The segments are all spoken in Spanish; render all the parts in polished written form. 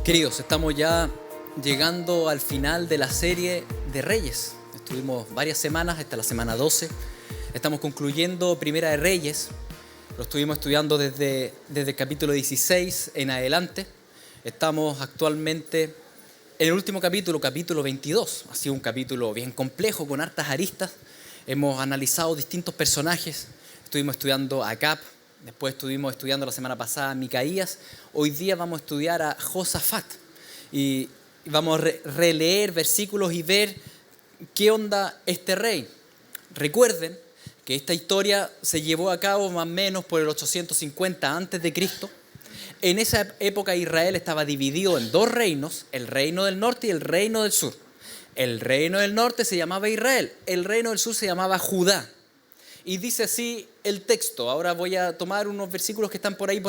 Queridos, estamos ya llegando al final de la serie de Reyes. Estuvimos varias semanas, esta es la semana 12. Estamos concluyendo Primera de Reyes. Lo estuvimos estudiando desde el capítulo 16 en adelante. Estamos actualmente en el último capítulo 22. Ha sido un capítulo bien complejo, con hartas aristas. Hemos analizado distintos personajes. Estuvimos estudiando a Acab. Después estuvimos estudiando la semana pasada a Micaías. Hoy día vamos a estudiar a Josafat. Y vamos a releer versículos y ver qué onda este rey. Recuerden que esta historia se llevó a cabo más o menos por el 850 a.C. En esa época Israel estaba dividido en dos reinos, el reino del norte y el reino del sur. El reino del norte se llamaba Israel, el reino del sur se llamaba Judá. Y dice así el texto. Ahora voy a tomar unos versículos que están por ahí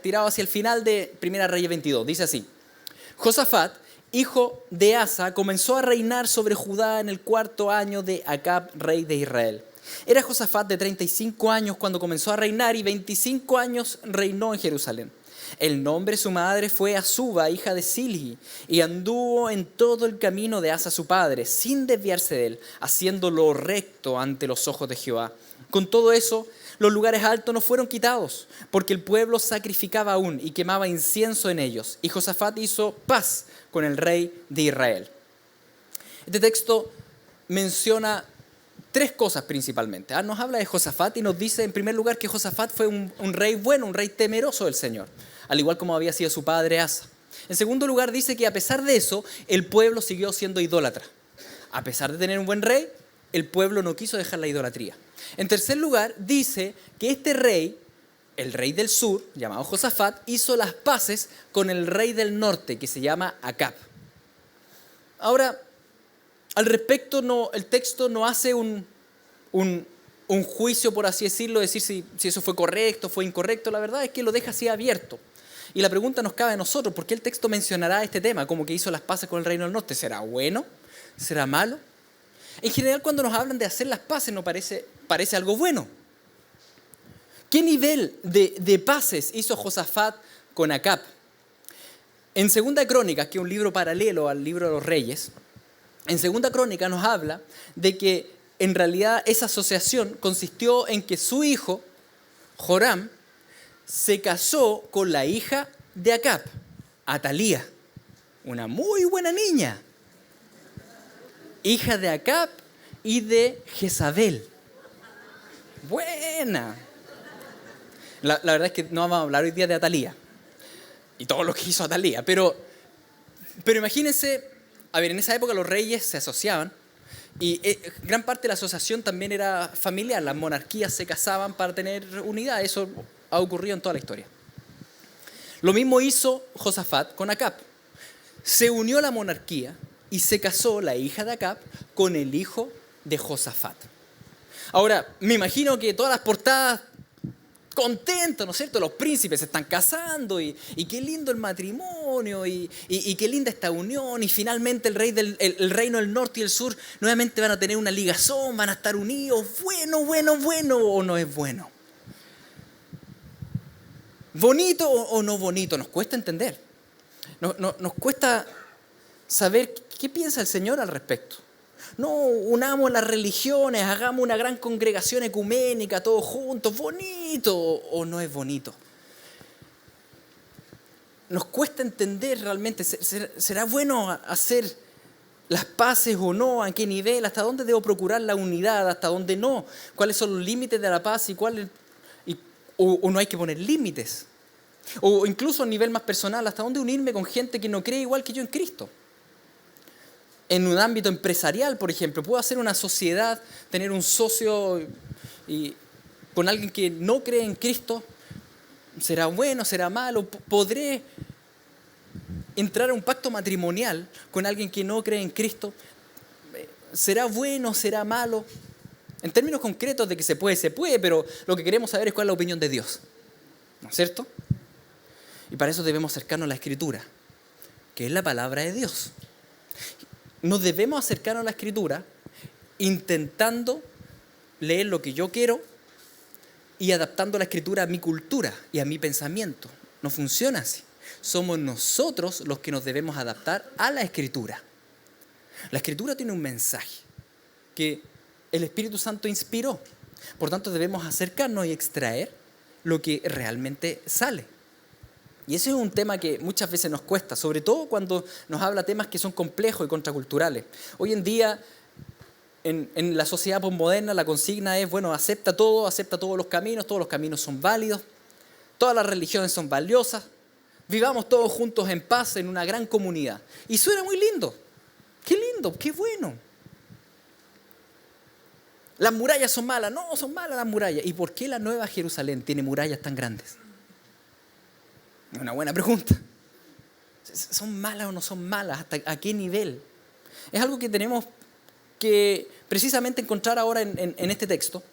tirados hacia el final de Primera Reyes 22. Dice así: Josafat, hijo de Asa, comenzó a reinar sobre Judá en el 4º año de Acab, rey de Israel. Era Josafat de 35 años cuando comenzó a reinar y 25 años reinó en Jerusalén. El nombre de su madre fue Azuba, hija de Silhi, y anduvo en todo el camino de Asa su padre, sin desviarse de él, haciendo lo recto ante los ojos de Jehová. Con todo eso, los lugares altos no fueron quitados, porque el pueblo sacrificaba aún y quemaba incienso en ellos. Y Josafat hizo paz con el rey de Israel. Este texto menciona tres cosas principalmente. Nos habla de Josafat y nos dice en primer lugar que Josafat fue un rey bueno, un rey temeroso del Señor, al igual como había sido su padre Asa. En segundo lugar dice que a pesar de eso, el pueblo siguió siendo idólatra. A pesar de tener un buen rey, el pueblo no quiso dejar la idolatría. En tercer lugar dice que este rey, el rey del sur, llamado Josafat, hizo las paces con el rey del norte, que se llama Acab. Ahora, al respecto, el texto no hace un juicio, por así decirlo, decir si eso fue correcto, fue incorrecto. La verdad es que lo deja así abierto. Y la pregunta nos cabe a nosotros: ¿por qué el texto mencionará este tema, como que hizo las paces con el reino del norte? ¿Será bueno? ¿Será malo? En general, cuando nos hablan de hacer las paces, nos parece algo bueno. ¿Qué nivel de paces hizo Josafat con Acab? En Segunda Crónicas, que es un libro paralelo al libro de los Reyes, en Segunda Crónica nos habla de que en realidad esa asociación consistió en que su hijo, Joram, se casó con la hija de Acab, Atalía, una muy buena niña, hija de Acab y de Jezabel. Buena. La verdad es que no vamos a hablar hoy día de Atalía y todo lo que hizo Atalía, pero imagínense, en esa época los reyes se asociaban y gran parte de la asociación también era familiar. Las monarquías se casaban para tener unidad. Eso ha ocurrido en toda la historia. Lo mismo hizo Josafat con Acab. Se unió a la monarquía y se casó la hija de Acab con el hijo de Josafat. Ahora, me imagino que todas las portadas contentos, ¿no es cierto? Los príncipes se están casando y qué lindo el matrimonio y qué linda esta unión, y finalmente el reino del norte y el sur nuevamente van a tener una ligazón, van a estar unidos. Bueno, ¿o no es bueno? ¿Bonito o no bonito? Nos cuesta entender. Nos cuesta saber qué piensa el Señor al respecto. No unamos las religiones, hagamos una gran congregación ecuménica, todos juntos. ¿Bonito o no es bonito? Nos cuesta entender realmente, ¿será bueno hacer las paces o no? ¿A qué nivel? ¿Hasta dónde debo procurar la unidad? ¿Hasta dónde no? ¿Cuáles son los límites de la paz o no hay que poner límites? O incluso a nivel más personal, ¿hasta dónde unirme con gente que no cree igual que yo en Cristo? En un ámbito empresarial, por ejemplo, ¿puedo hacer una sociedad, tener un socio con alguien que no cree en Cristo? ¿Será bueno? ¿Será malo? ¿Podré entrar a un pacto matrimonial con alguien que no cree en Cristo? ¿Será bueno? ¿Será malo? En términos concretos de que se puede, pero lo que queremos saber es cuál es la opinión de Dios. ¿No es cierto? Y para eso debemos acercarnos a la Escritura, que es la palabra de Dios. Nos debemos acercarnos a la Escritura intentando leer lo que yo quiero y adaptando la Escritura a mi cultura y a mi pensamiento. No funciona así. Somos nosotros los que nos debemos adaptar a la Escritura. La Escritura tiene un mensaje que el Espíritu Santo inspiró. Por tanto, debemos acercarnos y extraer lo que realmente sale. Y ese es un tema que muchas veces nos cuesta, sobre todo cuando nos habla temas que son complejos y contraculturales. Hoy en día, en la sociedad posmoderna, la consigna es, bueno, acepta todos los caminos son válidos, todas las religiones son valiosas, vivamos todos juntos en paz en una gran comunidad. Y suena muy lindo, qué bueno. Las murallas son malas, no, son malas las murallas. ¿Y por qué la Nueva Jerusalén tiene murallas tan grandes? Una buena pregunta. ¿Son malas o no son malas? ¿Hasta a qué nivel? Es algo que tenemos que precisamente encontrar ahora en este texto,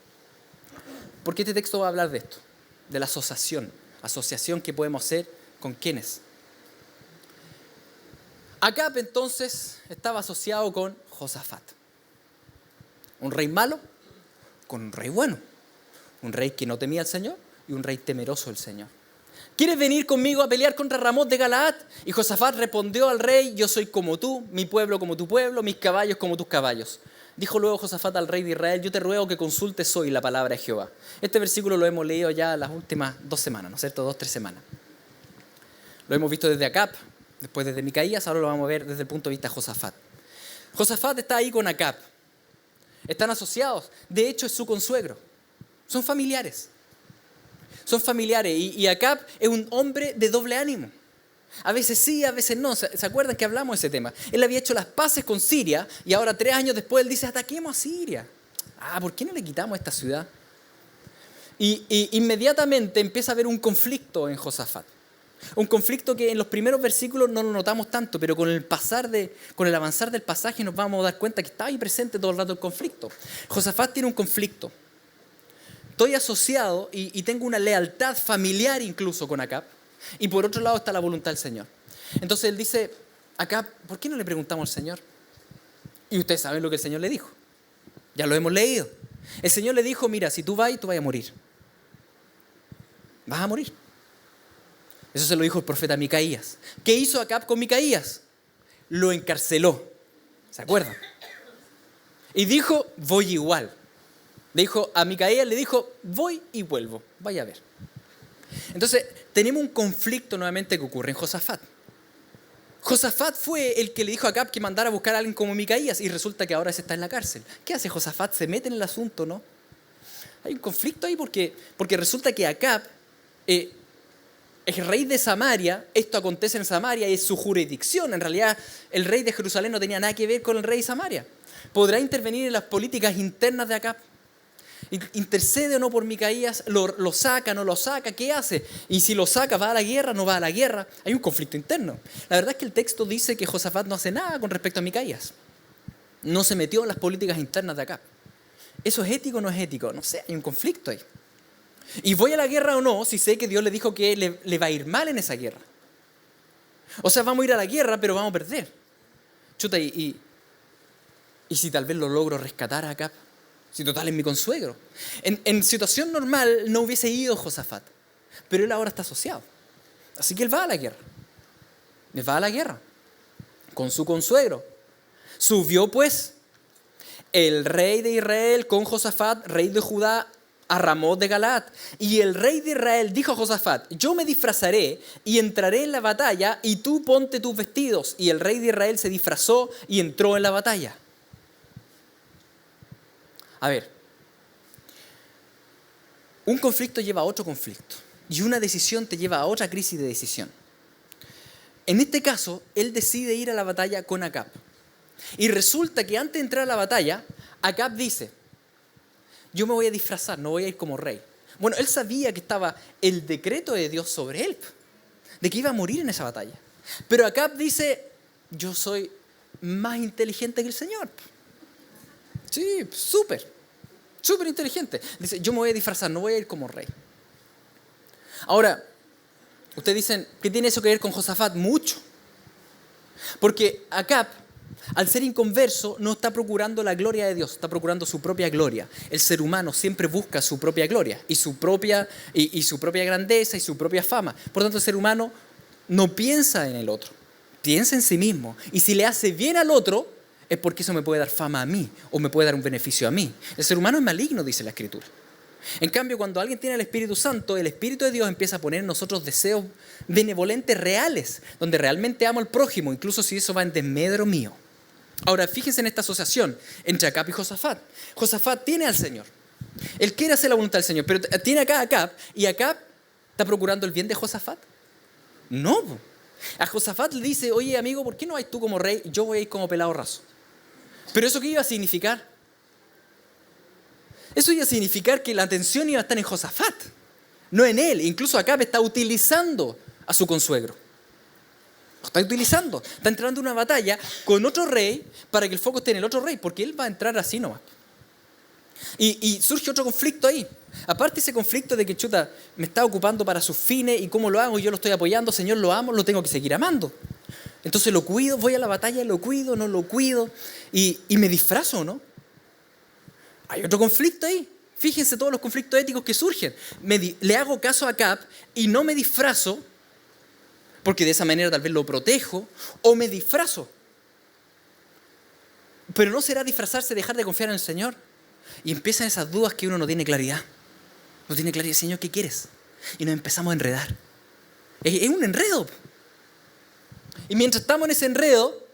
porque este texto va a hablar de esto, de la asociación que podemos hacer con quiénes. Acab entonces estaba asociado con Josafat, un rey malo con un rey bueno, un rey que no temía al Señor y un rey temeroso del Señor. ¿Quieres venir conmigo a pelear contra Ramot de Galaad? Y Josafat respondió al rey, yo soy como tú, mi pueblo como tu pueblo, mis caballos como tus caballos. Dijo luego Josafat al rey de Israel, yo te ruego que consultes hoy la palabra de Jehová. Este versículo lo hemos leído ya las últimas 2 semanas, ¿no es cierto? 2-3 semanas. Lo hemos visto desde Acab, después desde Micaías, ahora lo vamos a ver desde el punto de vista de Josafat. Josafat está ahí con Acab. Están asociados, de hecho es su consuegro. Son familiares. Y Acab es un hombre de doble ánimo. A veces sí, a veces no. ¿Se acuerdan que hablamos de ese tema? Él había hecho las paces con Siria y ahora 3 años después él dice, ataquemos a Siria. ¿Por qué no le quitamos esta ciudad? Y inmediatamente empieza a haber un conflicto en Josafat. Un conflicto que en los primeros versículos no lo notamos tanto, pero con el avanzar del pasaje nos vamos a dar cuenta que está ahí presente todo el rato el conflicto. Josafat tiene un conflicto. Estoy asociado y tengo una lealtad familiar incluso con Acab. Y por otro lado está la voluntad del Señor. Entonces él dice, Acab, ¿por qué no le preguntamos al Señor? Y ustedes saben lo que el Señor le dijo. Ya lo hemos leído. El Señor le dijo, mira, si tú vas a morir. Vas a morir. Eso se lo dijo el profeta Micaías. ¿Qué hizo Acab con Micaías? Lo encarceló. ¿Se acuerdan? Y dijo, voy igual. A Micaías le dijo, voy y vuelvo. Vaya a ver. Entonces, tenemos un conflicto nuevamente que ocurre en Josafat. Josafat fue el que le dijo a Acab que mandara a buscar a alguien como Micaías y resulta que ahora se está en la cárcel. ¿Qué hace Josafat? Se mete en el asunto, ¿no? Hay un conflicto ahí porque resulta que Acab es rey de Samaria, esto acontece en Samaria, es su jurisdicción. En realidad, el rey de Jerusalén no tenía nada que ver con el rey de Samaria. ¿Podrá intervenir en las políticas internas de Acab? ¿Intercede o no por Micaías? ¿Lo saca, no lo saca? ¿Qué hace? Y si lo saca, ¿va a la guerra, no va a la guerra? Hay un conflicto interno. La verdad es que el texto dice que Josafat no hace nada con respecto a Micaías. No se metió en las políticas internas de Acab. ¿Eso es ético o no es ético? No sé, hay un conflicto ahí. ¿Y voy a la guerra o no si sé que Dios le dijo que le va a ir mal en esa guerra? O sea, vamos a ir a la guerra, pero vamos a perder. Chuta, ¿y si tal vez lo logro rescatar a Acab? Si total es mi consuegro. En situación normal no hubiese ido Josafat, pero él ahora está asociado. Así que él va a la guerra. Él va a la guerra con su consuegro. Subió pues el rey de Israel con Josafat, rey de Judá, a Ramot de Galaad. Y el rey de Israel dijo a Josafat, yo me disfrazaré y entraré en la batalla y tú ponte tus vestidos. Y el rey de Israel se disfrazó y entró en la batalla. A ver, un conflicto lleva a otro conflicto y una decisión te lleva a otra crisis de decisión. En este caso, él decide ir a la batalla con Acab. Y resulta que antes de entrar a la batalla, Acab dice, yo me voy a disfrazar, no voy a ir como rey. Bueno, él sabía que estaba el decreto de Dios sobre él, de que iba a morir en esa batalla. Pero Acab dice, yo soy más inteligente que el Señor. Sí, súper inteligente. Dice, yo me voy a disfrazar, no voy a ir como rey. Ahora, ustedes dicen, ¿qué tiene eso que ver con Josafat? Mucho. Porque Acab, al ser inconverso, no está procurando la gloria de Dios, está procurando su propia gloria. El ser humano siempre busca su propia gloria y su propia grandeza y su propia fama. Por tanto, el ser humano no piensa en el otro, piensa en sí mismo. Y si le hace bien al otro, es porque eso me puede dar fama a mí o me puede dar un beneficio a mí. El ser humano es maligno, dice la Escritura. En cambio, cuando alguien tiene el Espíritu Santo, el Espíritu de Dios empieza a poner en nosotros deseos benevolentes reales, donde realmente amo al prójimo, incluso si eso va en desmedro mío. Ahora, fíjense en esta asociación entre Acab y Josafat. Josafat tiene al Señor. Él quiere hacer la voluntad del Señor, pero tiene acá a Acab, y Acab está procurando el bien de Josafat. No. A Josafat le dice, oye amigo, ¿por qué no vas tú como rey? Yo voy a ir como pelado raso. ¿Pero eso qué iba a significar? Eso iba a significar que la atención iba a estar en Josafat, no en él. Incluso Acab está utilizando a su consuegro. Lo está utilizando. Está entrando en una batalla con otro rey para que el foco esté en el otro rey, porque él va a entrar así nomás. Y surge otro conflicto ahí. Aparte ese conflicto de que chuta, me está ocupando para sus fines y cómo lo hago, yo lo estoy apoyando, Señor, lo amo, lo tengo que seguir amando. Entonces lo cuido, voy a la batalla, lo cuido, no lo cuido y me disfrazo, ¿no? Hay otro conflicto ahí. Fíjense todos los conflictos éticos que surgen. Le hago caso a Acab y no me disfrazo, porque de esa manera tal vez lo protejo, o me disfrazo. Pero no será disfrazarse, dejar de confiar en el Señor. Y empiezan esas dudas que uno no tiene claridad. No tiene claridad, Señor, ¿qué quieres? Y nos empezamos a enredar. Es un enredo. Y mientras estamos en ese enredo,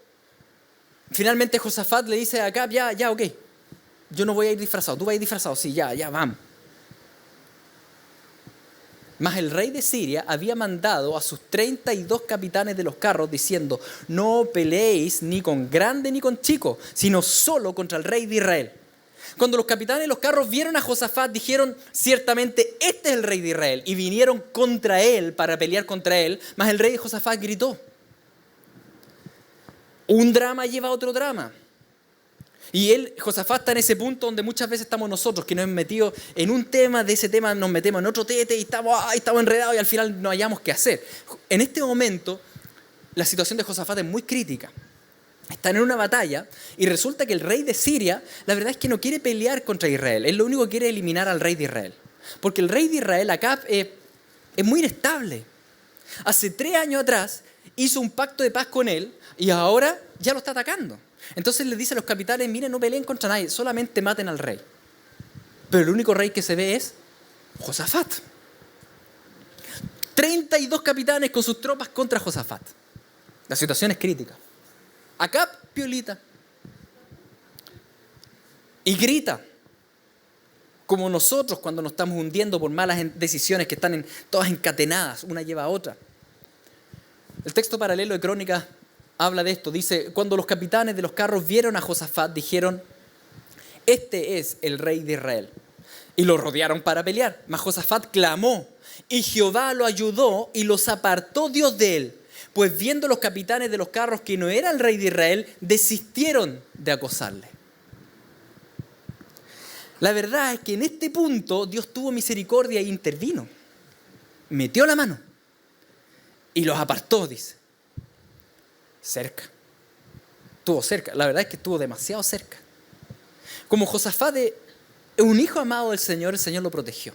finalmente Josafat le dice a Acab, ya, ok. Yo no voy a ir disfrazado, tú vas a ir disfrazado, sí, ya, vamos. Mas el rey de Siria había mandado a sus 32 capitanes de los carros diciendo, no peleéis ni con grande ni con chico, sino solo contra el rey de Israel. Cuando los capitanes de los carros vieron a Josafat, dijeron, ciertamente este es el rey de Israel, y vinieron contra él para pelear contra él, mas el rey de Josafat gritó. Un drama lleva a otro drama. Y Josafat está en ese punto donde muchas veces estamos nosotros, que nos hemos metido en un tema, de ese tema nos metemos en otro tete y estamos enredados y al final no hayamos qué hacer. En este momento, la situación de Josafat es muy crítica. Están en una batalla y resulta que el rey de Siria, la verdad es que no quiere pelear contra Israel. Él lo único que quiere es eliminar al rey de Israel. Porque el rey de Israel, Acab, es muy inestable. Hace 3 años atrás hizo un pacto de paz con él y ahora ya lo está atacando. Entonces le dice a los capitanes, miren, no peleen contra nadie, solamente maten al rey. Pero el único rey que se ve es Josafat. 32 capitanes con sus tropas contra Josafat. La situación es crítica. Acab, piolita. Y grita. Como nosotros cuando nos estamos hundiendo por malas decisiones que están todas encatenadas, una lleva a otra. El texto paralelo de Crónicas habla de esto. Dice, cuando los capitanes de los carros vieron a Josafat, dijeron, este es el rey de Israel. Y lo rodearon para pelear. Mas Josafat clamó y Jehová lo ayudó y los apartó Dios de él. Pues viendo los capitanes de los carros que no era el rey de Israel, desistieron de acosarle. La verdad es que en este punto Dios tuvo misericordia e intervino. Metió la mano y los apartó, dice. Cerca. Estuvo cerca. La verdad es que estuvo demasiado cerca. Como Josafat es un hijo amado del Señor, el Señor lo protegió.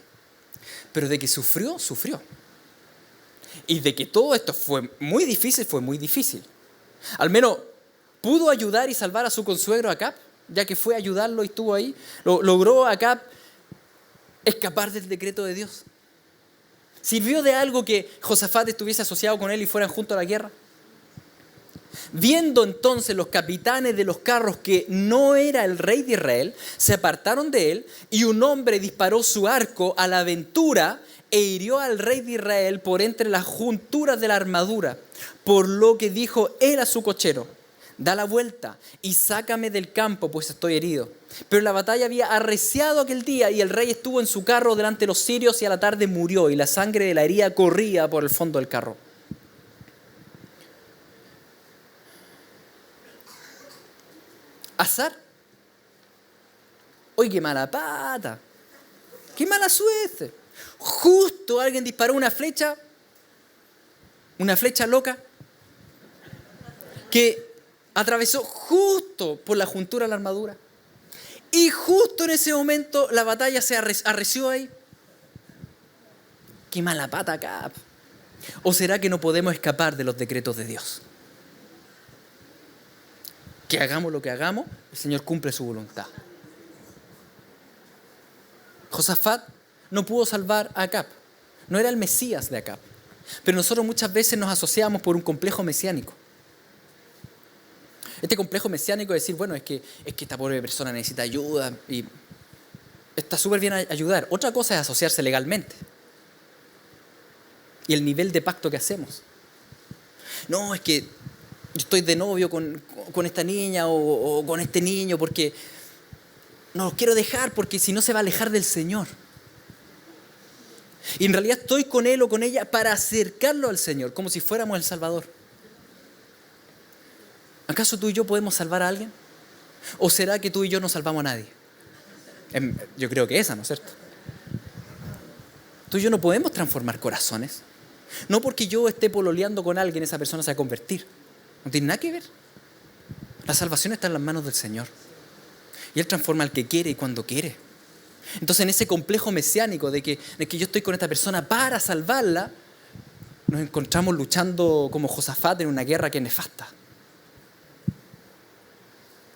Pero de que sufrió, sufrió. Y de que todo esto fue muy difícil. Al menos pudo ayudar y salvar a su consuegro Acab, ya que fue a ayudarlo y estuvo ahí. Logró Acab escapar del decreto de Dios. ¿Sirvió de algo que Josafat estuviese asociado con él y fueran juntos a la guerra? Viendo entonces los capitanes de los carros que no era el rey de Israel, se apartaron de él y un hombre disparó su arco a la aventura e hirió al rey de Israel por entre las junturas de la armadura, por lo que dijo él a su cochero, da la vuelta y sácame del campo, pues estoy herido. Pero la batalla había arreciado aquel día y el rey estuvo en su carro delante de los sirios y a la tarde murió y la sangre de la herida corría por el fondo del carro. Azar. ¡Oye, qué mala pata! ¡Qué mala suerte! Justo alguien disparó una flecha loca, que atravesó justo por la juntura de la armadura. Y justo en ese momento la batalla se arreció ahí. ¡Qué mala pata, Acab! ¿O será que no podemos escapar de los decretos de Dios? Que hagamos lo que hagamos, el Señor cumple su voluntad. Josafat no pudo salvar a Acab. No era el Mesías de Acab. Pero nosotros muchas veces nos asociamos por un complejo mesiánico. Este complejo mesiánico es decir, bueno, es que esta pobre persona necesita ayuda y está súper bien ayudar. Otra cosa es asociarse legalmente. Y el nivel de pacto que hacemos. No, es que yo estoy de novio con esta niña o con este niño porque no los quiero dejar porque si no se va a alejar del Señor. Y en realidad estoy con él o con ella para acercarlo al Señor, como si fuéramos el Salvador. ¿Acaso tú y yo podemos salvar a alguien? ¿O será que tú y yo no salvamos a nadie? Yo creo que esa, ¿no es cierto? Tú y yo no podemos transformar corazones. No porque yo esté pololeando con alguien, esa persona se va a convertir. No tiene nada que ver. La salvación está en las manos del Señor. Y Él transforma al que quiere y cuando quiere. Entonces en ese complejo mesiánico de que yo estoy con esta persona para salvarla, nos encontramos luchando como Josafat en una guerra que es nefasta.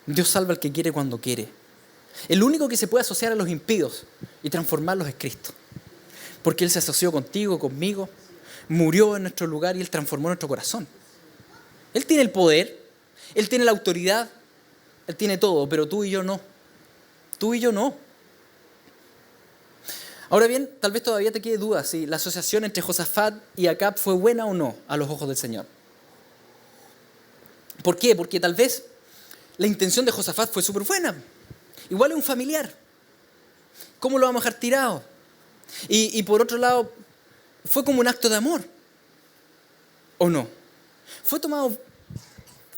Dios salva al que quiere cuando quiere. El único que se puede asociar a los impíos y transformarlos es Cristo. Porque Él se asoció contigo, conmigo, murió en nuestro lugar y Él transformó nuestro corazón. Él tiene el poder, Él tiene la autoridad, Él tiene todo, pero tú y yo no. Tú y yo no. Ahora bien, tal vez todavía te quede duda si la asociación entre Josafat y Acab fue buena o no a los ojos del Señor. ¿Por qué? Porque tal vez la intención de Josafat fue súper buena. Igual es un familiar. ¿Cómo lo vamos a dejar tirado? Y por otro lado, fue como un acto de amor. ¿O no? ¿Fue tomado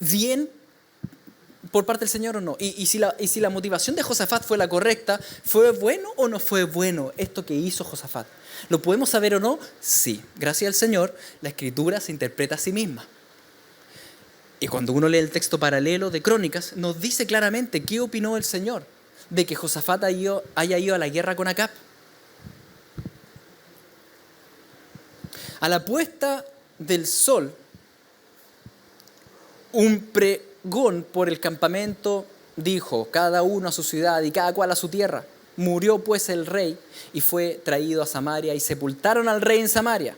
bien por parte del Señor o no? Y si la motivación de Josafat fue la correcta, ¿fue bueno o no fue bueno esto que hizo Josafat? ¿Lo podemos saber o no? Sí. Gracias al Señor, la Escritura se interpreta a sí misma. Y cuando uno lee el texto paralelo de Crónicas, nos dice claramente qué opinó el Señor de que Josafat haya ido a la guerra con Acab. A la puesta del sol, un pregón por el campamento dijo, cada uno a su ciudad y cada cual a su tierra. Murió pues el rey y fue traído a Samaria y sepultaron al rey en Samaria.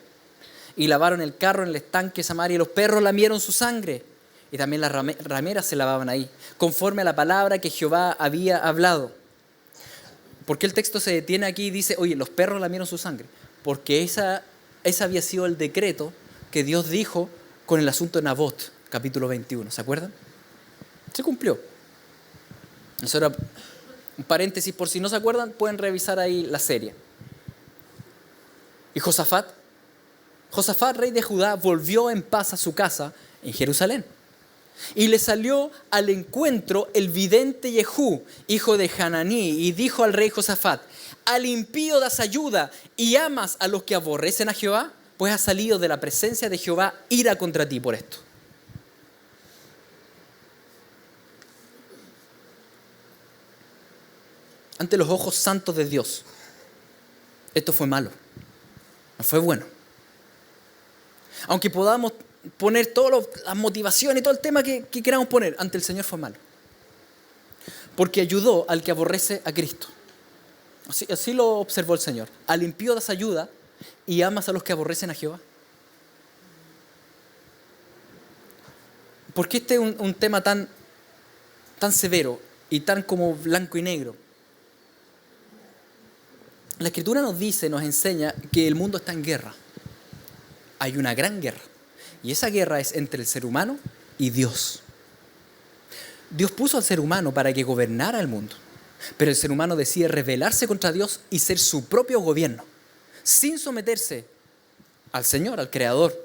Y lavaron el carro en el estanque de Samaria y los perros lamieron su sangre. Y también las rameras se lavaban ahí, conforme a la palabra que Jehová había hablado. ¿Por qué el texto se detiene aquí y dice, oye, los perros lamieron su sangre? Porque ese había sido el decreto que Dios dijo con el asunto de Nabot, capítulo 21. ¿Se acuerdan? Se cumplió. Eso era un paréntesis, por si no se acuerdan, pueden revisar ahí la serie. ¿Y Josafat? Josafat, rey de Judá, volvió en paz a su casa en Jerusalén. Y le salió al encuentro el vidente Jehú, hijo de Hananí, y dijo al rey Josafat, al impío das ayuda y amas a los que aborrecen a Jehová, pues ha salido de la presencia de Jehová ira contra ti por esto. Ante los ojos santos de Dios, esto fue malo, no fue bueno. Aunque podamos poner todas las motivaciones y todo el tema que queramos poner, ante el Señor fue malo. Porque ayudó al que aborrece a Cristo. Así lo observó el Señor. Al impío das ayuda y amas a los que aborrecen a Jehová. ¿Por qué este es un tema tan severo y tan como blanco y negro? La Escritura nos dice, nos enseña que el mundo está en guerra. Hay una gran guerra. Y esa guerra es entre el ser humano y Dios. Dios puso al ser humano para que gobernara el mundo. Pero el ser humano decide rebelarse contra Dios y ser su propio gobierno, sin someterse al Señor, al Creador.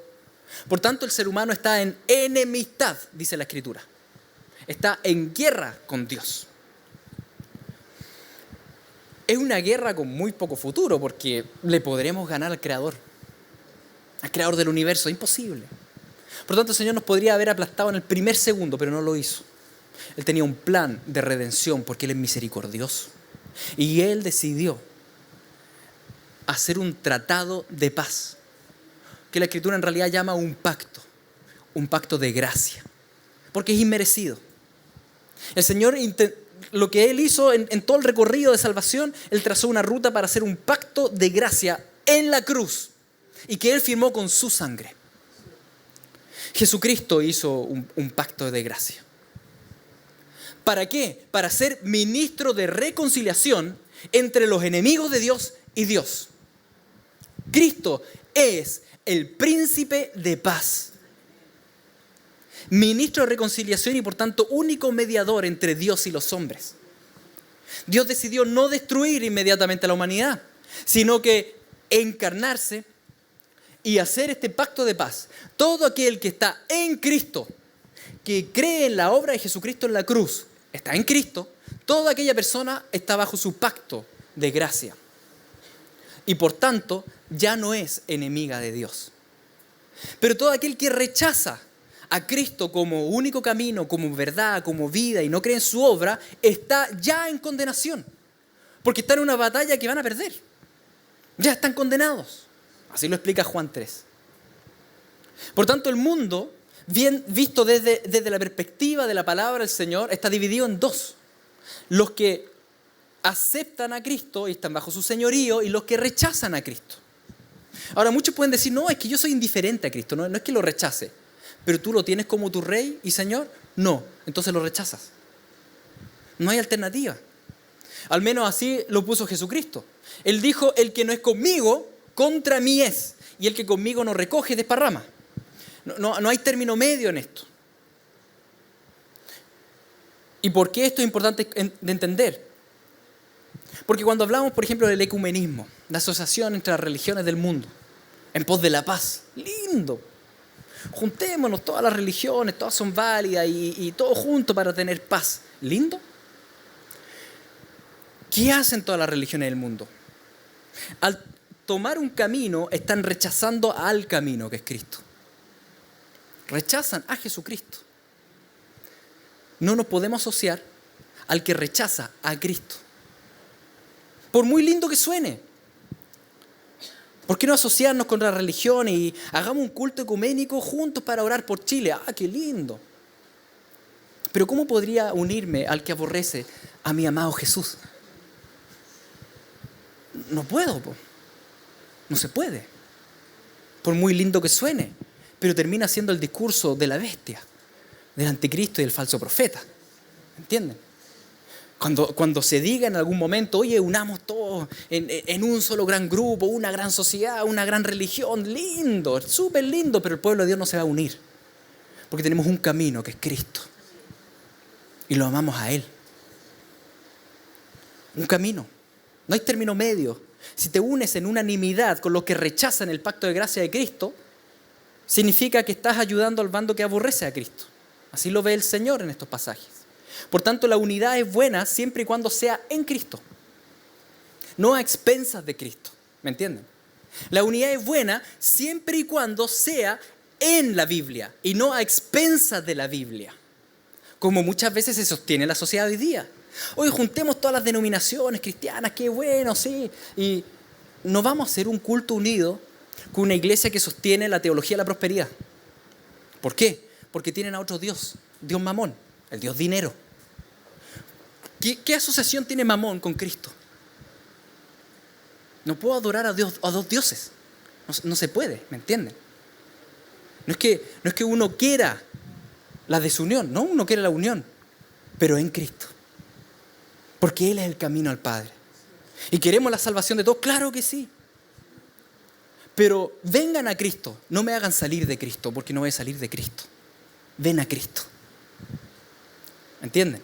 Por tanto, el ser humano está en enemistad, dice la Escritura. Está en guerra con Dios. Es una guerra con muy poco futuro, porque le podremos ganar al Creador del universo. Es imposible. Por tanto, el Señor nos podría haber aplastado en el primer segundo, pero no lo hizo. Él tenía un plan de redención porque Él es misericordioso. Y Él decidió hacer un tratado de paz que la Escritura en realidad llama un pacto de gracia, porque es inmerecido. El Señor, lo que Él hizo en todo el recorrido de salvación, Él trazó una ruta para hacer un pacto de gracia en la cruz y que Él firmó con su sangre. Jesucristo hizo un pacto de gracia. ¿Para qué? Para ser ministro de reconciliación entre los enemigos de Dios y Dios. Cristo es el príncipe de paz, ministro de reconciliación y por tanto único mediador entre Dios y los hombres. Dios decidió no destruir inmediatamente a la humanidad, sino que encarnarse y hacer este pacto de paz. Todo aquel que está en Cristo, que cree en la obra de Jesucristo en la cruz, está en Cristo, toda aquella persona está bajo su pacto de gracia. Y por tanto, ya no es enemiga de Dios. Pero todo aquel que rechaza a Cristo como único camino, como verdad, como vida y no cree en su obra, está ya en condenación. Porque está en una batalla que van a perder. Ya están condenados. Así lo explica Juan 3. Por tanto, el mundo, bien visto desde la perspectiva de la palabra del Señor, está dividido en dos. Los que aceptan a Cristo y están bajo su señorío y los que rechazan a Cristo. Ahora, muchos pueden decir, no, es que yo soy indiferente a Cristo, no es que lo rechace. Pero tú lo tienes como tu rey y Señor, no, entonces lo rechazas. No hay alternativa. Al menos así lo puso Jesucristo. Él dijo, el que no es conmigo, contra mí es. Y el que conmigo no recoge, desparrama. No hay término medio en esto. ¿Y por qué esto es importante de entender? Porque cuando hablamos, por ejemplo, del ecumenismo, la asociación entre las religiones del mundo, en pos de la paz, lindo. Juntémonos, todas las religiones, todas son válidas y todos juntos para tener paz. ¿Lindo? ¿Qué hacen todas las religiones del mundo? Al tomar un camino, están rechazando al camino que es Cristo. Rechazan a Jesucristo. No nos podemos asociar al que rechaza a Cristo. Por muy lindo que suene. ¿Por qué no asociarnos con las religiones y hagamos un culto ecuménico juntos para orar por Chile? ¡Ah, qué lindo! Pero ¿cómo podría unirme al que aborrece a mi amado Jesús? No puedo, no se puede. Por muy lindo que suene, pero termina siendo el discurso de la bestia, del anticristo y del falso profeta. ¿Entienden? Cuando se diga en algún momento, oye, unamos todos en un solo gran grupo, una gran sociedad, una gran religión, lindo, súper lindo, pero el pueblo de Dios no se va a unir. Porque tenemos un camino que es Cristo. Y lo amamos a Él. Un camino. No hay término medio. Si te unes en unanimidad con los que rechazan el pacto de gracia de Cristo, significa que estás ayudando al bando que aborrece a Cristo. Así lo ve el Señor en estos pasajes. Por tanto, la unidad es buena siempre y cuando sea en Cristo, no a expensas de Cristo. ¿Me entienden? La unidad es buena siempre y cuando sea en la Biblia y no a expensas de la Biblia, como muchas veces se sostiene en la sociedad hoy día. Hoy juntemos todas las denominaciones cristianas, qué bueno, sí, y no vamos a hacer un culto unido con una iglesia que sostiene la teología de la prosperidad. ¿Por qué? Porque tienen a otro Dios, Dios Mamón, el Dios dinero. ¿Qué asociación tiene Mamón con Cristo? No puedo adorar a dos dioses. No se puede, ¿me entienden? No es que uno quiera la desunión, no, uno quiere la unión, pero en Cristo. Porque Él es el camino al Padre. ¿Y queremos la salvación de todos? Claro que sí. Pero vengan a Cristo, no me hagan salir de Cristo, porque no voy a salir de Cristo. Ven a Cristo. ¿Entienden?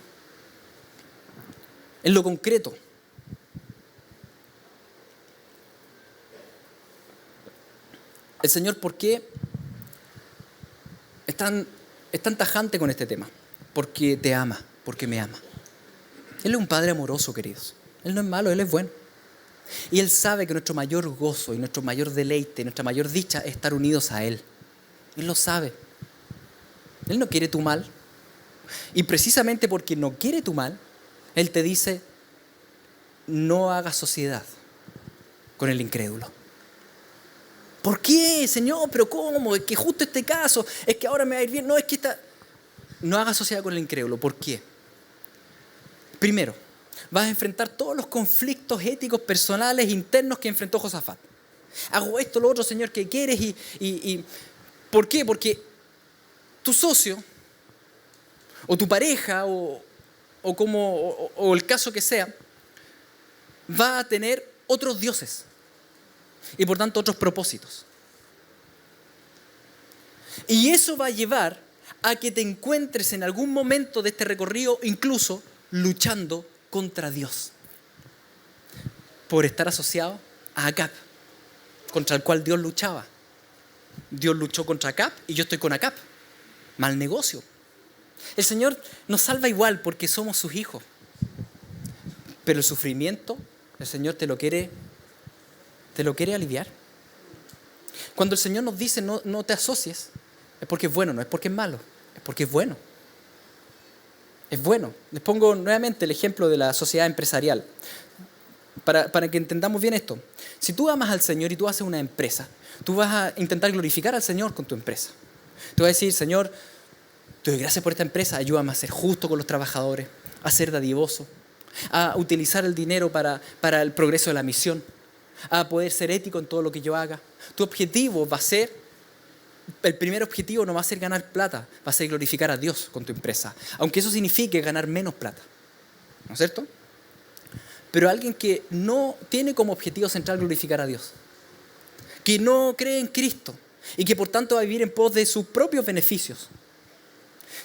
En lo concreto. El Señor, ¿por qué es tan tajante con este tema? Porque te ama, porque me ama. Él es un Padre amoroso, queridos. Él no es malo, Él es bueno. Y Él sabe que nuestro mayor gozo y nuestro mayor deleite, nuestra mayor dicha es estar unidos a Él. Él lo sabe. Él no quiere tu mal. Y precisamente porque no quiere tu mal, Él te dice, no hagas sociedad con el incrédulo. ¿Por qué, Señor? ¿Pero cómo? Es que justo este caso, es que ahora me va a ir bien. No, es que no hagas sociedad con el incrédulo. ¿Por qué? Primero, vas a enfrentar todos los conflictos éticos, personales, internos que enfrentó Josafat. Hago esto, lo otro, Señor, que quieres y ¿por qué? Porque tu socio o tu pareja o el caso que sea va a tener otros dioses y por tanto otros propósitos. Y eso va a llevar a que te encuentres en algún momento de este recorrido incluso luchando contra Dios por estar asociado a Acab, contra el cual Dios luchaba. Dios luchó contra Acab y yo estoy con Acab. Mal negocio. El Señor nos salva igual porque somos sus hijos. Pero el sufrimiento, el Señor te lo quiere aliviar. Cuando el Señor nos dice no te asocies, es porque es bueno, no es porque es malo, es porque es bueno. Es bueno. Les pongo nuevamente el ejemplo de la sociedad empresarial. Para que entendamos bien esto. Si tú amas al Señor y tú haces una empresa, tú vas a intentar glorificar al Señor con tu empresa. Tú vas a decir, Señor, te doy gracias por esta empresa, ayúdame a ser justo con los trabajadores, a ser dadivoso, a utilizar el dinero para el progreso de la misión, a poder ser ético en todo lo que yo haga. Tu objetivo va a ser, el primer objetivo no va a ser ganar plata, va a ser glorificar a Dios con tu empresa, aunque eso signifique ganar menos plata, ¿no es cierto? Pero alguien que no tiene como objetivo central glorificar a Dios, que no cree en Cristo y que por tanto va a vivir en pos de sus propios beneficios.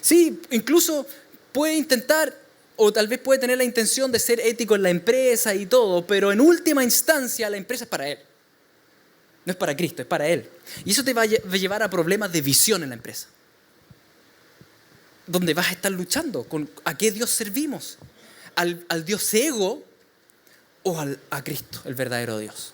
Sí, incluso puede intentar o tal vez puede tener la intención de ser ético en la empresa y todo, pero en última instancia la empresa es para él. No es para Cristo, es para él. Y eso te va a llevar a problemas de visión en la empresa, donde vas a estar luchando con a qué Dios servimos, al Dios ego o a Cristo, el verdadero Dios.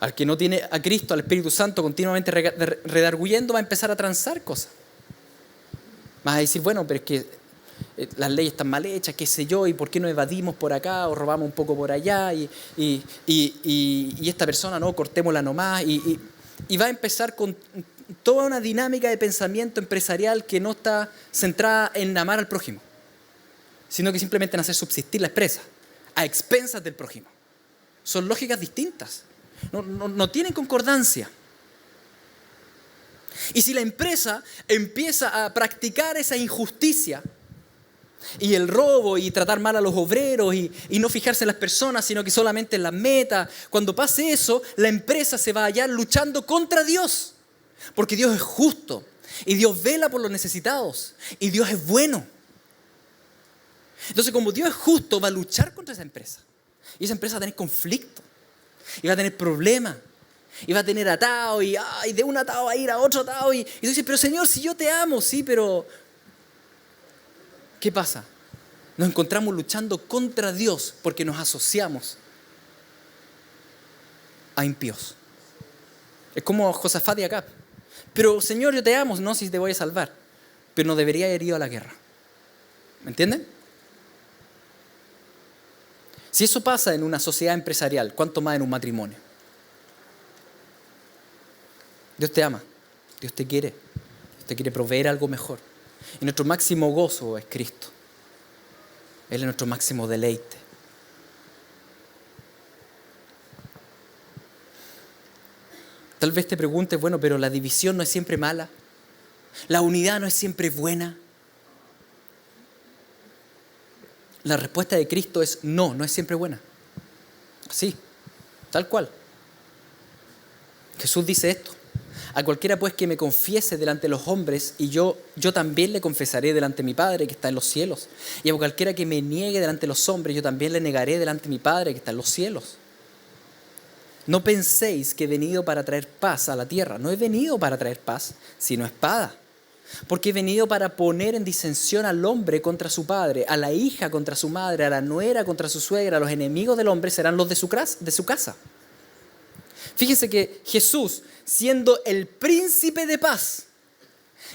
Al que no tiene a Cristo, al Espíritu Santo continuamente redarguyendo, va a empezar a transar cosas. Vas a decir, bueno, pero es que las leyes están mal hechas, qué sé yo, y por qué no evadimos por acá o robamos un poco por allá y esta persona no, cortémosla nomás. Y va a empezar con toda una dinámica de pensamiento empresarial que no está centrada en amar al prójimo, sino que simplemente en hacer subsistir la empresa a expensas del prójimo. Son lógicas distintas. No tienen concordancia. Y si la empresa empieza a practicar esa injusticia y el robo y tratar mal a los obreros y no fijarse en las personas, sino que solamente en las metas, cuando pase eso, la empresa se va a hallar luchando contra Dios. Porque Dios es justo y Dios vela por los necesitados y Dios es bueno. Entonces, como Dios es justo, va a luchar contra esa empresa. Y esa empresa va a tener conflicto. Y va a tener problemas. Y va a tener atado. Y de un atado va a ir a otro atado. Y tú dices, pero Señor, si yo te amo, sí, pero ¿qué pasa? Nos encontramos luchando contra Dios porque nos asociamos a impíos. Es como Josafat y Acab. Pero Señor, yo te amo, no, si te voy a salvar. Pero no debería haber ido a la guerra. ¿Me entienden? Si eso pasa en una sociedad empresarial, ¿cuánto más en un matrimonio? Dios te ama, Dios te quiere proveer algo mejor. Y nuestro máximo gozo es Cristo. Él es nuestro máximo deleite. Tal vez te preguntes, bueno, pero la división no es siempre mala, la unidad no es siempre buena. La respuesta de Cristo es no es siempre buena. Así, tal cual. Jesús dice esto: a cualquiera pues que me confiese delante de los hombres, y yo también le confesaré delante de mi Padre que está en los cielos. Y a cualquiera que me niegue delante de los hombres, yo también le negaré delante de mi Padre que está en los cielos. No penséis que he venido para traer paz a la tierra. No he venido para traer paz, sino espada. Porque he venido para poner en disensión al hombre contra su padre, a la hija contra su madre, a la nuera contra su suegra. Los enemigos del hombre serán los de su casa. Fíjense que Jesús, siendo el príncipe de paz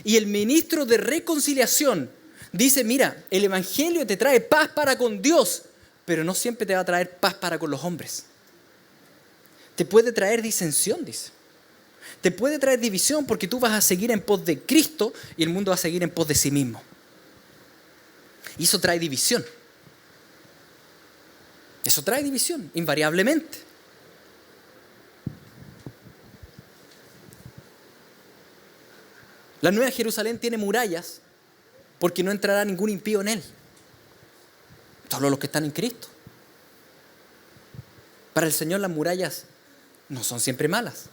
y el ministro de reconciliación, dice, mira, el evangelio te trae paz para con Dios, pero no siempre te va a traer paz para con los hombres. te puede traer disensión, dice. Te puede traer división porque tú vas a seguir en pos de Cristo y el mundo va a seguir en pos de sí mismo. Y eso trae división. Eso trae división, invariablemente. La Nueva Jerusalén tiene murallas porque no entrará ningún impío en él. Solo los que están en Cristo. Para el Señor las murallas no son siempre malas.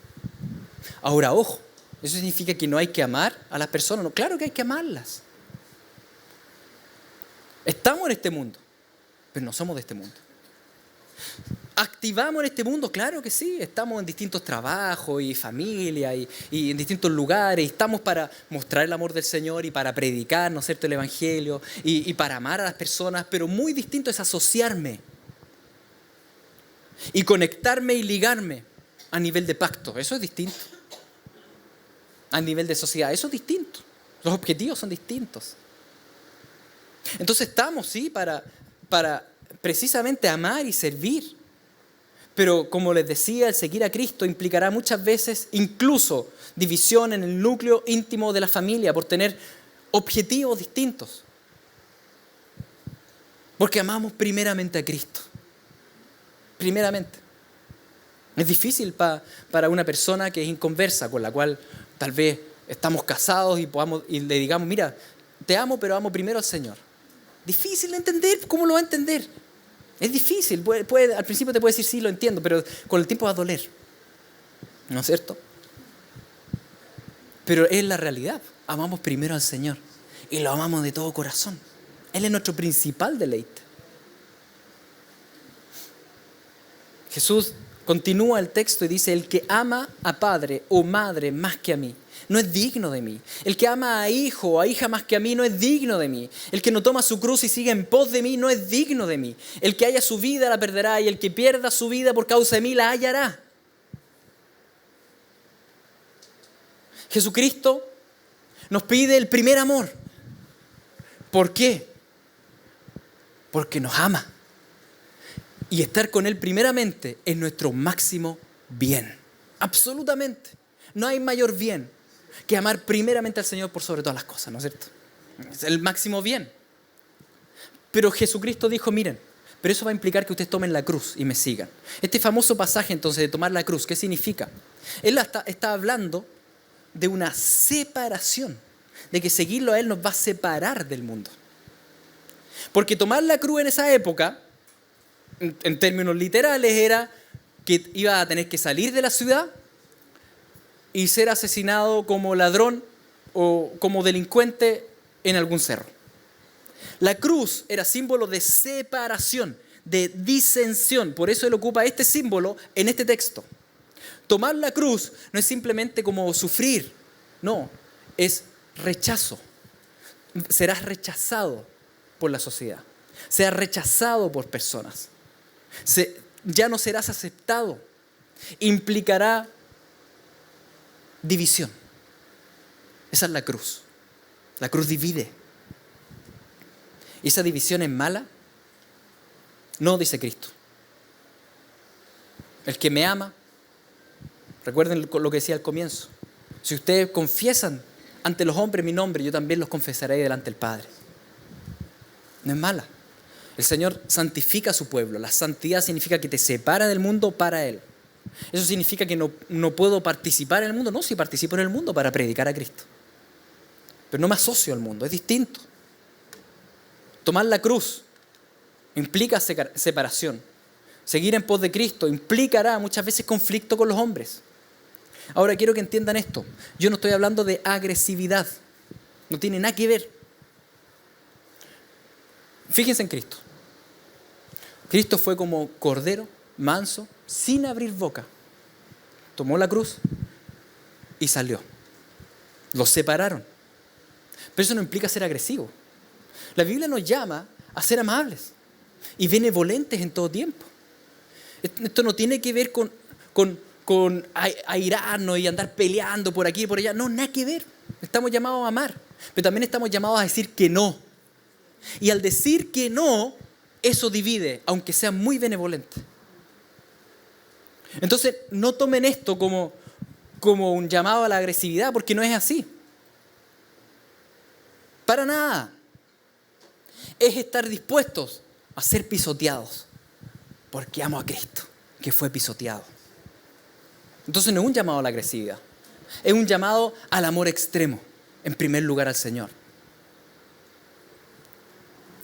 Ahora, ojo, ¿eso significa que no hay que amar a las personas? No, claro que hay que amarlas. Estamos en este mundo, pero no somos de este mundo. ¿Activamos en este mundo? Claro que sí. Estamos en distintos trabajos y familia y en distintos lugares. Y estamos para mostrar el amor del Señor y para predicar, ¿no es cierto?, el Evangelio y para amar a las personas. Pero muy distinto es asociarme y conectarme y ligarme a nivel de pacto. Eso es distinto. A nivel de sociedad, eso es distinto. Los objetivos son distintos. Entonces estamos, sí, para precisamente amar y servir. Pero como les decía, el seguir a Cristo implicará muchas veces incluso división en el núcleo íntimo de la familia por tener objetivos distintos. Porque amamos primeramente a Cristo. Primeramente. Es difícil para una persona que es inconversa, con la cual tal vez estamos casados y le digamos, mira, te amo, pero amo primero al Señor. Difícil de entender. ¿Cómo lo va a entender? Es difícil. Al principio te puede decir, sí, lo entiendo, pero con el tiempo va a doler. ¿No es cierto? Pero es la realidad. Amamos primero al Señor y lo amamos de todo corazón. Él es nuestro principal deleite. Jesús continúa el texto y dice, el que ama a padre o madre más que a mí, no es digno de mí. El que ama a hijo o a hija más que a mí no es digno de mí. El que no toma su cruz y sigue en pos de mí no es digno de mí. El que haya su vida la perderá y el que pierda su vida por causa de mí la hallará. Jesucristo nos pide el primer amor. ¿Por qué? Porque nos ama. Y estar con Él primeramente es nuestro máximo bien. Absolutamente. No hay mayor bien que amar primeramente al Señor por sobre todas las cosas, ¿no es cierto? Es el máximo bien. Pero Jesucristo dijo, miren, pero eso va a implicar que ustedes tomen la cruz y me sigan. Este famoso pasaje entonces de tomar la cruz, ¿qué significa? Él está hablando de una separación, de que seguirlo a Él nos va a separar del mundo. Porque tomar la cruz en esa época, en términos literales, era que iba a tener que salir de la ciudad y ser asesinado como ladrón o como delincuente en algún cerro. La cruz era símbolo de separación, de disensión. Por eso él ocupa este símbolo en este texto. Tomar la cruz no es simplemente como sufrir, no, es rechazo. Serás rechazado por la sociedad, serás rechazado por personas. Ya no serás aceptado. Implicará división. Esa es la cruz. La cruz divide. ¿Y esa división es mala? No, dice Cristo. El que me ama, recuerden lo que decía al comienzo, si ustedes confiesan ante los hombres mi nombre, yo también los confesaré delante del Padre. No es mala. El Señor santifica a su pueblo. La santidad significa que te separa del mundo para Él. ¿Eso significa que no puedo participar en el mundo? No, sí participo en el mundo para predicar a Cristo. Pero no me asocio al mundo, es distinto. Tomar la cruz implica separación. Seguir en pos de Cristo implicará muchas veces conflicto con los hombres. Ahora quiero que entiendan esto. Yo no estoy hablando de agresividad. No tiene nada que ver. Fíjense en Cristo. Cristo fue como cordero, manso, sin abrir boca. Tomó la cruz y salió. Los separaron. Pero eso no implica ser agresivo. La Biblia nos llama a ser amables y benevolentes en todo tiempo. Esto no tiene que ver con airarnos y andar peleando por aquí y por allá. No, nada que ver. Estamos llamados a amar, pero también estamos llamados a decir que no. Y al decir que no, eso divide, aunque sea muy benevolente. Entonces, no tomen esto como un llamado a la agresividad, porque no es así. Para nada. Es estar dispuestos a ser pisoteados, porque amo a Cristo, que fue pisoteado. Entonces no es un llamado a la agresividad, es un llamado al amor extremo, en primer lugar al Señor.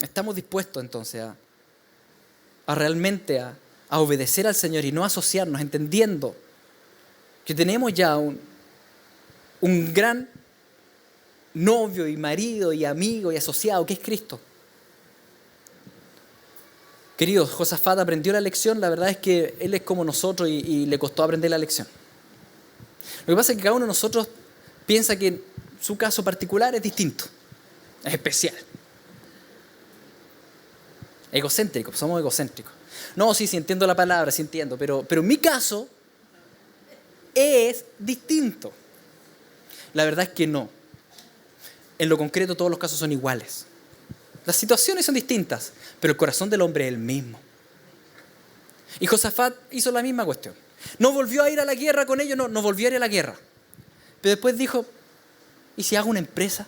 Estamos dispuestos entonces a realmente a obedecer al Señor y no asociarnos, entendiendo que tenemos ya un gran novio y marido y amigo y asociado que es Cristo. Queridos, Josafat aprendió la lección. La verdad es que él es como nosotros y le costó aprender la lección. Lo que pasa es que cada uno de nosotros piensa que su caso particular es distinto, es especial. Egocéntrico, somos egocéntricos. No, sí entiendo la palabra, sí entiendo, pero mi caso es distinto. La verdad es que no. En lo concreto todos los casos son iguales. Las situaciones son distintas, pero el corazón del hombre es el mismo. Y Josafat hizo la misma cuestión. No volvió a ir a la guerra con ellos, no volvió a ir a la guerra. Pero después dijo, ¿y si hago una empresa?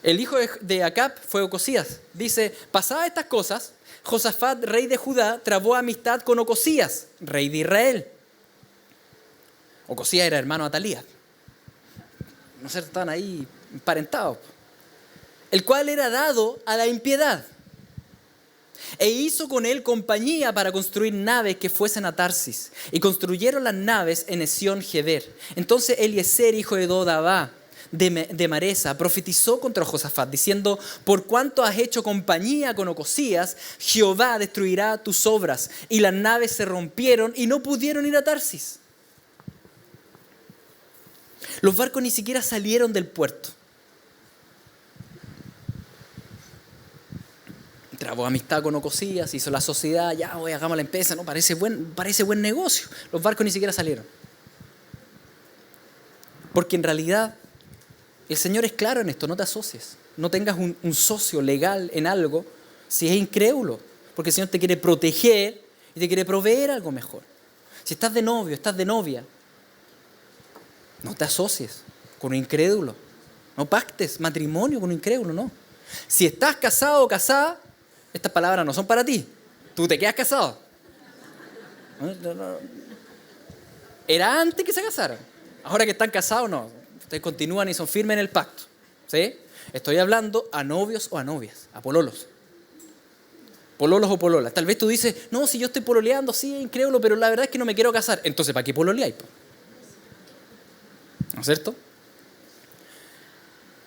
El hijo de Acab fue Ocosías. Dice, pasadas estas cosas, Josafat, rey de Judá, trabó amistad con Ocosías, rey de Israel. Ocosías era hermano de Atalía. No sé, estaban ahí emparentados. El cual era dado a la impiedad. E hizo con él compañía para construir naves que fuesen a Tarsis. Y construyeron las naves en Esión-Geber. Entonces Eliezer, hijo de Dodabá, de Maresa, profetizó contra Josafat, diciendo, por cuanto has hecho compañía con Ocosías, Jehová destruirá tus obras. Y las naves se rompieron y no pudieron ir a Tarsis. Los barcos ni siquiera salieron del puerto. Trabó amistad con Ocosías, hizo la sociedad, ya voy, hagamos la empresa, no, parece buen negocio. Los barcos ni siquiera salieron. Porque en realidad el Señor es claro en esto, no te asocies. No tengas un socio legal en algo si es incrédulo. Porque el Señor te quiere proteger y te quiere proveer algo mejor. Si estás de novio, estás de novia, no te asocies con un incrédulo. No pactes matrimonio con un incrédulo, no. Si estás casado o casada, estas palabras no son para ti. Tú te quedas casado. No. Era antes que se casaran. Ahora que están casados, no. Ustedes continúan y son firmes en el pacto. ¿Sí? Estoy hablando a novios o a novias, a pololos. Pololos o pololas. Tal vez tú dices, no, si yo estoy pololeando, sí, es incrédulo, pero la verdad es que no me quiero casar. Entonces, ¿para qué pololeáis? ¿No es cierto?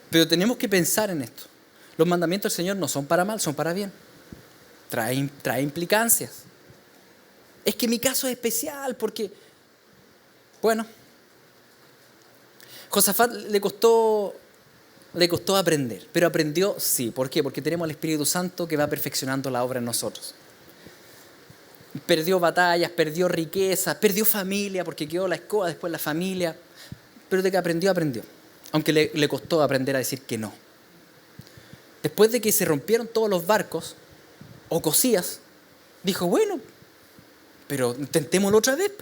Pero tenemos que pensar en esto. Los mandamientos del Señor no son para mal, son para bien. Trae implicancias. Es que mi caso es especial porque, bueno, Josafat le costó aprender, pero aprendió sí. ¿Por qué? Porque tenemos al Espíritu Santo que va perfeccionando la obra en nosotros. Perdió batallas, perdió riquezas, perdió familia porque quedó la escoba, después la familia. Pero de que aprendió. Aunque le costó aprender a decir que no. Después de que se rompieron todos los barcos, Ocosías dijo, bueno, pero intentémoslo otra vez.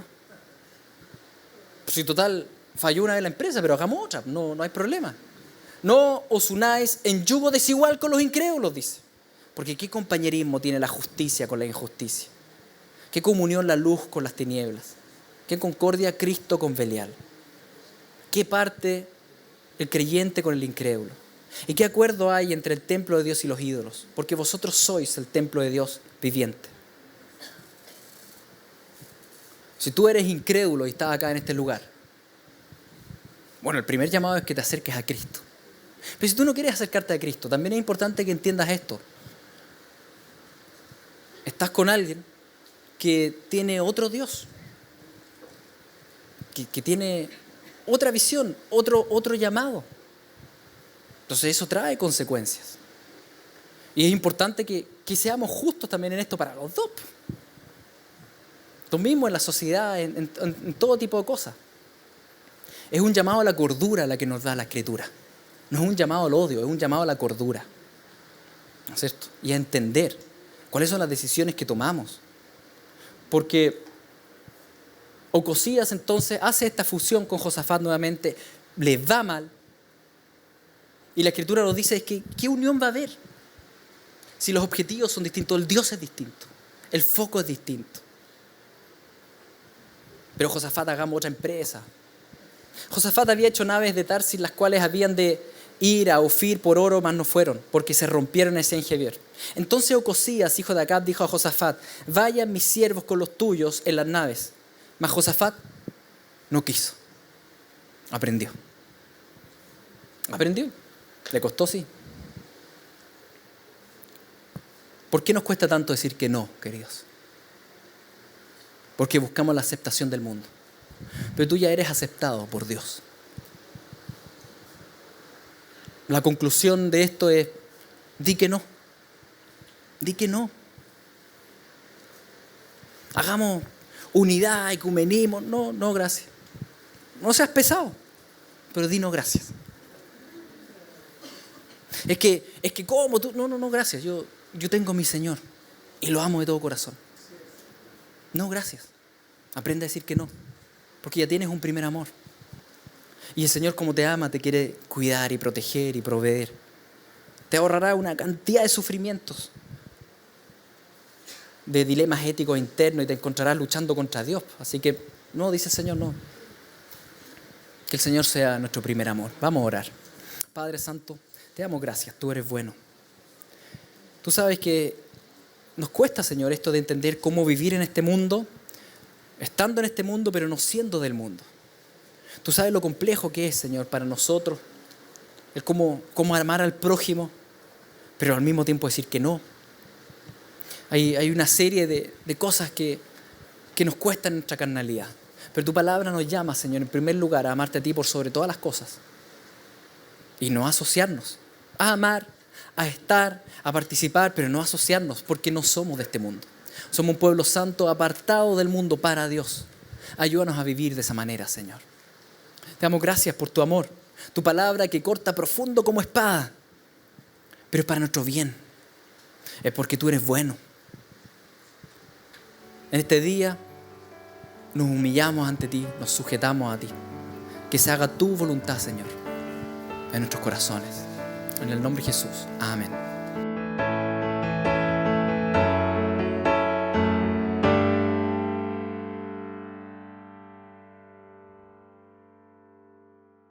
Si total falló una vez la empresa, pero hagamos otra, no hay problema. No os unáis en yugo desigual con los incrédulos, dice. Porque ¿qué compañerismo tiene la justicia con la injusticia? ¿Qué comunión la luz con las tinieblas? ¿Qué concordia Cristo con Belial? ¿Qué parte el creyente con el incrédulo? ¿Y qué acuerdo hay entre el templo de Dios y los ídolos? Porque vosotros sois el templo de Dios viviente. Si tú eres incrédulo y estás acá en este lugar, bueno, el primer llamado es que te acerques a Cristo. Pero si tú no quieres acercarte a Cristo, también es importante que entiendas esto. Estás con alguien que tiene otro Dios, que tiene otra visión, otro llamado. Entonces eso trae consecuencias. Y es importante que seamos justos también en esto para los dos. Lo mismo en la sociedad, en todo tipo de cosas. Es un llamado a la cordura la que nos da la Escritura. No es un llamado al odio, es un llamado a la cordura. ¿No es cierto? Y a entender cuáles son las decisiones que tomamos. Porque Ocosías entonces hace esta fusión con Josafat nuevamente, le va mal. Y la Escritura nos dice que ¿qué unión va a haber? Si los objetivos son distintos, el Dios es distinto, el foco es distinto. Pero Josafat, hagamos otra empresa. Josafat había hecho naves de Tarsis, las cuales habían de ir a Ofir por oro, mas no fueron, porque se rompieron ese Engeber. Entonces Ocosías, hijo de Acab, dijo a Josafat: vayan mis siervos con los tuyos en las naves. Mas Josafat no quiso. Aprendió. Le costó, sí. ¿Por qué nos cuesta tanto decir que no, queridos? Porque buscamos la aceptación del mundo. Pero tú ya eres aceptado por Dios. La conclusión de esto es: di que no. Di que no. Hagamos unidad, ecumenismo. No, gracias. No seas pesado, pero di no, gracias. Es que ¿cómo tú? No, gracias. Yo tengo a mi Señor y lo amo de todo corazón. No, gracias. Aprende a decir que no, porque ya tienes un primer amor. Y el Señor, como te ama, te quiere cuidar y proteger y proveer. Te ahorrará una cantidad de sufrimientos, de dilemas éticos internos, y te encontrarás luchando contra Dios. Así que no, dice el Señor, no. Que el Señor sea nuestro primer amor. Vamos a orar. Padre Santo, te damos gracias, tú eres bueno. Tú sabes que nos cuesta, Señor, esto de entender cómo vivir en este mundo, estando en este mundo, pero no siendo del mundo. Tú sabes lo complejo que es, Señor, para nosotros, el cómo amar al prójimo, pero al mismo tiempo decir que no. Hay una serie de cosas que nos cuestan nuestra carnalidad. Pero tu palabra nos llama, Señor, en primer lugar, a amarte a ti por sobre todas las cosas. Y no asociarnos. A amar, a estar, a participar, pero no asociarnos, porque no somos de este mundo. Somos un pueblo santo apartado del mundo para Dios. Ayúdanos a vivir de esa manera, Señor. Te damos gracias por tu amor, tu palabra que corta profundo como espada, pero es para nuestro bien. Es porque tú eres bueno. En este día nos humillamos ante ti, nos sujetamos a ti. Que se haga tu voluntad, Señor, en nuestros corazones. En el nombre de Jesús. Amén.